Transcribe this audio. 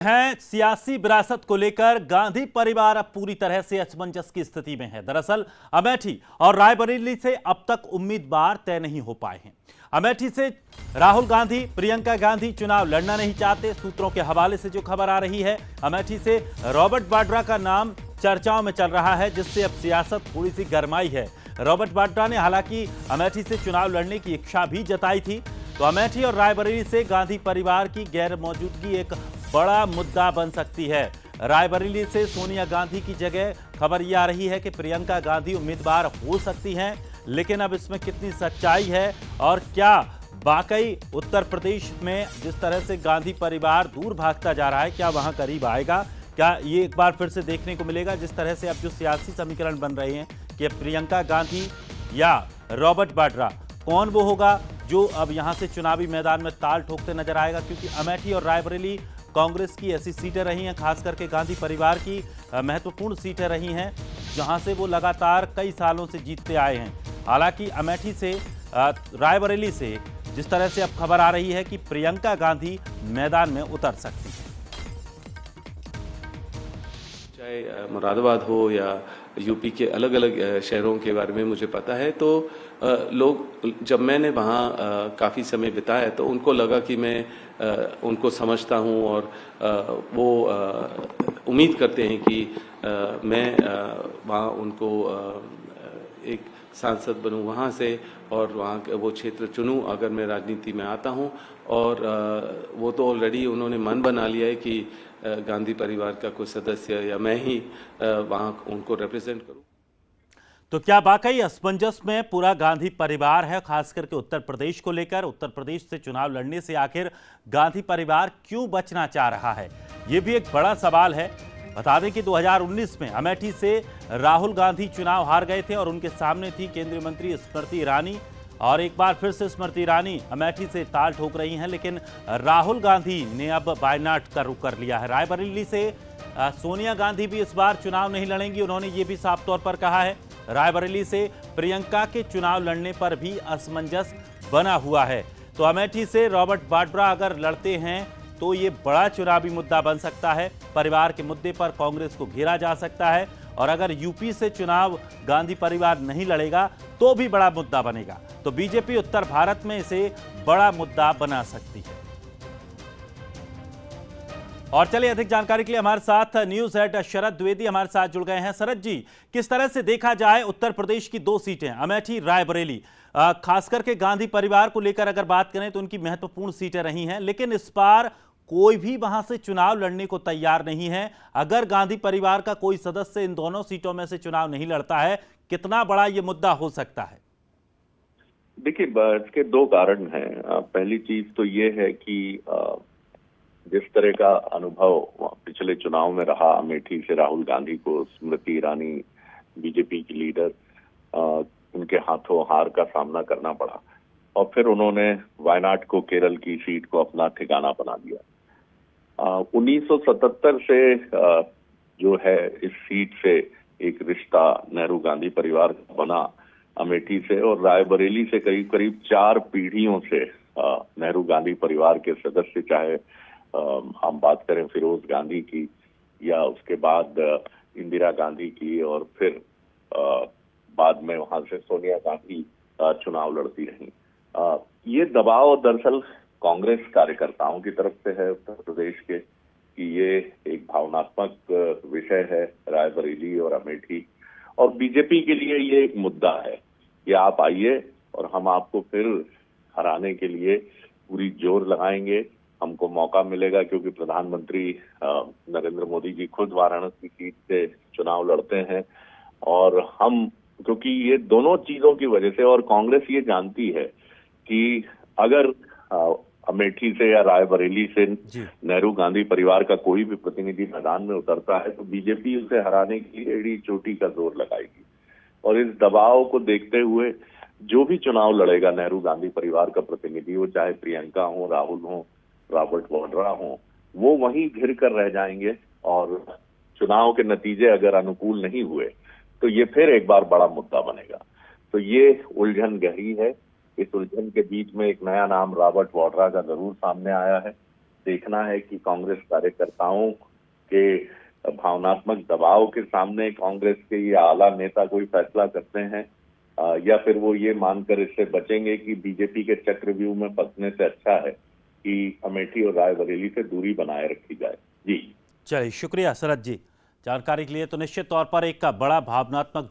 हैं सियासी विरासत को लेकर गांधी परिवार अब पूरी तरह से असमंजस की स्थिति में है। दरअसल अमेठी और रायबरेली से अब तक उम्मीदवार तय नहीं हो पाए हैं। अमेठी से राहुल गांधी, प्रियंका गांधी चुनाव लड़ना नहीं चाहते। सूत्रों के हवाले से जो खबर आ रही है, अमेठी से रॉबर्ट वाड्रा का नाम चर्चाओं में चल रहा है, जिससे अब सियासत थोड़ी सी गरमाई है। रॉबर्ट वाड्रा ने हालांकि अमेठी से चुनाव लड़ने की इच्छा भी जताई थी। तो अमेठी और रायबरेली से गांधी परिवार की गैर मौजूदगी एक बड़ा मुद्दा बन सकती है। रायबरेली से सोनिया गांधी की जगह खबर यह आ रही है कि प्रियंका गांधी उम्मीदवार हो सकती हैं, लेकिन अब इसमें कितनी सच्चाई है और क्या वाकई उत्तर प्रदेश में जिस तरह से गांधी परिवार दूर भागता जा रहा है, क्या वहां करीब आएगा? क्या ये एक बार फिर से देखने को मिलेगा, जिस तरह से अब जो सियासी समीकरण बन रहे हैं कि प्रियंका गांधी या रॉबर्ट वाड्रा, कौन वो होगा जो अब यहां से चुनावी मैदान में ताल ठोकते नजर आएगा? क्योंकि अमेठी और रायबरेली कांग्रेस की ऐसी सीटें रही हैं, खास करके गांधी परिवार की महत्वपूर्ण सीटें रही हैं, जहां से वो लगातार कई सालों से जीतते आए हैं। हालांकि अमेठी से रायबरेली से जिस तरह से अब खबर आ रही है कि प्रियंका गांधी मैदान में उतर सकती है। चाहे मुरादाबाद हो या यूपी के अलग अलग शहरों के बारे में मुझे पता है, तो लोग, जब मैंने वहाँ काफ़ी समय बिताया तो उनको लगा कि मैं उनको समझता हूँ और वो उम्मीद करते हैं कि मैं वहाँ उनको एक सांसद बनूं वहाँ से और वहाँ वो क्षेत्र चुनूं अगर मैं राजनीति में आता हूँ। और वो तो ऑलरेडी उन्होंने मन बना लिया है कि गांधी परिवार का कोई सदस्य या मैं ही वहाँ उनको रिप्रेजेंट करूं। तो क्या वाकई असमंजस में पूरा गांधी परिवार है, खास करके उत्तर प्रदेश को लेकर? उत्तर प्रदेश से चुनाव लड़ने से आखिर गांधी परिवार क्यों बचना चाह रहा है, ये भी एक बड़ा सवाल है। बता दें कि 2019 में अमेठी से राहुल गांधी चुनाव हार गए थे और उनके सामने थी केंद्रीय मंत्री स्मृति ईरानी, और एक बार फिर से स्मृति ईरानी अमेठी से ताल ठोक रही हैं। लेकिन राहुल गांधी ने अब वायनाड का रुख कर लिया है। रायबरेली से सोनिया गांधी भी इस बार चुनाव नहीं लड़ेंगी, उन्होंने ये भी साफ तौर पर कहा है। रायबरेली से प्रियंका के चुनाव लड़ने पर भी असमंजस बना हुआ है। तो अमेठी से रॉबर्ट वाड्रा अगर लड़ते हैं तो ये बड़ा चुनावी मुद्दा बन सकता है। परिवार के मुद्दे पर कांग्रेस को घेरा जा सकता है, और अगर यूपी से चुनाव गांधी परिवार नहीं लड़ेगा तो भी बड़ा मुद्दा बनेगा। तो बीजेपी उत्तर भारत में इसे बड़ा मुद्दा बना सकती है। और चलिए, अधिक जानकारी के लिए हमारे साथ न्यूज हेड शरद द्विवेदी हमारे साथ जुड़ गए हैं। शरद जी, किस तरह से देखा जाए उत्तर प्रदेश की दो सीटें अमेठी रायबरेली, खास करके गांधी परिवार को लेकर अगर बात करें तो उनकी महत्वपूर्ण सीटें रही हैं, लेकिन इस बार कोई भी वहां से चुनाव लड़ने को तैयार नहीं है। अगर गांधी परिवार का कोई सदस्य इन दोनों सीटों में से चुनाव नहीं लड़ता है, कितना बड़ा यह मुद्दा हो सकता है? देखिए, इसके दो कारण हैं। पहली चीज तो ये है कि जिस तरह का अनुभव पिछले चुनाव में रहा, अमेठी से राहुल गांधी को स्मृति ईरानी बीजेपी की लीडर, उनके हाथों हार का सामना करना पड़ा और फिर उन्होंने वायनाड को, केरल की सीट को अपना ठिकाना बना दिया। 1977 से जो है इस सीट से एक रिश्ता नेहरू गांधी परिवार का बना अमेठी से, और रायबरेली से करीब करीब 4 पीढ़ियों से नेहरू गांधी परिवार के सदस्य, चाहे हम बात करें फिरोज गांधी की या उसके बाद इंदिरा गांधी की, और फिर बाद में वहां से सोनिया गांधी चुनाव लड़ती रही। ये दबाव दरअसल कांग्रेस कार्यकर्ताओं की तरफ से है उत्तर प्रदेश के, कि ये एक भावनात्मक विषय है रायबरेली और अमेठी, और बीजेपी के लिए ये एक मुद्दा है कि आप आइए और हम आपको फिर हराने के लिए पूरी जोर लगाएंगे, हमको मौका मिलेगा, क्योंकि प्रधानमंत्री नरेंद्र मोदी जी खुद वाराणसी सीट से चुनाव लड़ते हैं। और हम, क्योंकि ये दोनों चीजों की वजह से, और कांग्रेस ये जानती है कि अगर अमेठी से या रायबरेली से नेहरू गांधी परिवार का कोई भी प्रतिनिधि मैदान में उतरता है तो बीजेपी उसे हराने की एड़ी चोटी का जोर लगाएगी। और इस दबाव को देखते हुए जो भी चुनाव लड़ेगा नेहरू गांधी परिवार का प्रतिनिधि, वो चाहे प्रियंका हो, राहुल हो, रॉबर्ट वाड्रा हो, वो वहीं घिर कर रह जाएंगे, और चुनाव के नतीजे अगर अनुकूल नहीं हुए तो ये फिर एक बार बड़ा मुद्दा बनेगा। तो ये उलझन गहरी है। इस उलझन के बीच में एक नया नाम रॉबर्ट वाड्रा का जरूर सामने आया है, देखना है कि कांग्रेस कार्यकर्ताओं के भावनात्मक दबाव के सामने कांग्रेस के ये आला नेता कोई फैसला करते हैं, या फिर वो ये मानकर इससे बचेंगे कि बीजेपी के चक्रव्यूह में फंसने से अच्छा है कि अमेठी और रायबरेली से दूरी बनाए रखी जाए। जी चलिए, शुक्रिया शरद जी जानकारी के लिए। तो निश्चित तौर पर एक बड़ा भावनात्मक